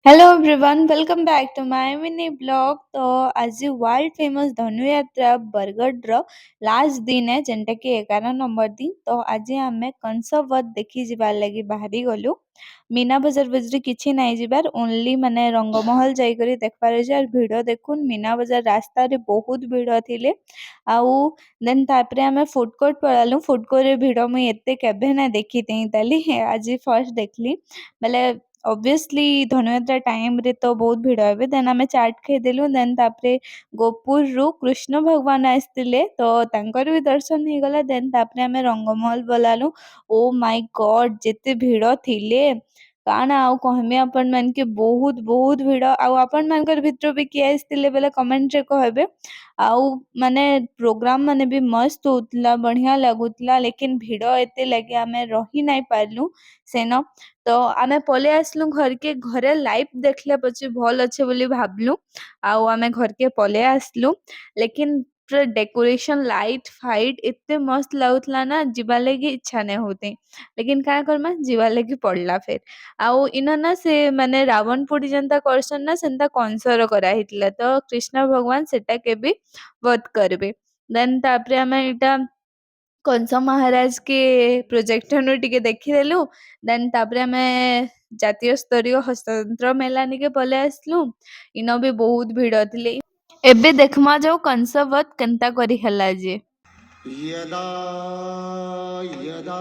Hello everyone, welcome back to my mini blog. तो आज world famous Dhanuyatra Bargarh last दिन है जेनटा कि 11 नंबर दिन। तो आज आम कंसवत देखी जीवार लगी बाहरी गलु। मीना बजार बजरी किछि नाइ जीवार, ओनली माने रंगमहल जाइकरी देखबार अछि। और भिड़ देखुन, मीना बजार रास्ता रे बहुत भिड़ थिले। आउ देन तापरे आमे फूड कोर्ट पळालु। फूड कोर्ट रे भिड़ मुई एते केबे ना देखी तेई ताली आज फर्स्ट देखली। बेले ऑब्वियसली धनुयात्रा टाइम रे तो बहुत भिड़ हेबे। देन आमे चाट खाइदेलु। देन तापरे गोपुर रु कृष्ण भगवान आस्तिले तो तांकर भी दर्शन हो गला। देन तापरे आमे रंगमहल बोलालु। ओ माय गॉड, जेते भिड़ थिले काना आउ कहमे अपन मान के बहुत बहुत भिड़। आउ अपन मानकर भितर भी किए आस्तिले बेले कमेंट रे कहबे। आउ माने प्रोग्राम माने भी मस्त होतला, बढ़िया लागुतला, लेकिन भिड़ एते लगे आमे रही नाइ पारलु सेनो। तो आमे पले आसलु घर के। घरे लाइव देखले पछे भल अच्छे बोली भाबलु। आउ आमे घर के पले आसलु, लेकिन पूरा डेकोरेशन लाइट फाइट एते मस्त लाଗୁଥିଲା ना, जीवा लगी इच्छा नहीं होते। लेकिन का करमा, जीवा लगी पड़ला फिर। आउ इना ना से माने रावण पोड़ी जनता करसन ना, सेंता कंसर करा हितला। तो कृष्ण भगवान सेटा के भी वध करबे। देन तापरे आमे इटा कंस महाराज के प्रोजेक्टर नु टिके देखिदेलु। देन तापरे आमे जातीय स्तरीय हस्ततंत्र मेला निके पले आसलु। इनो भी बहुत भिड़ थिले। एबे देखमा जाओ कंसवत केनता करी हला जे। यदा यदा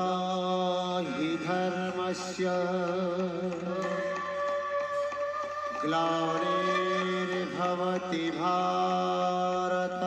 हि धर्मस्य ग्लानिर्भवति भारत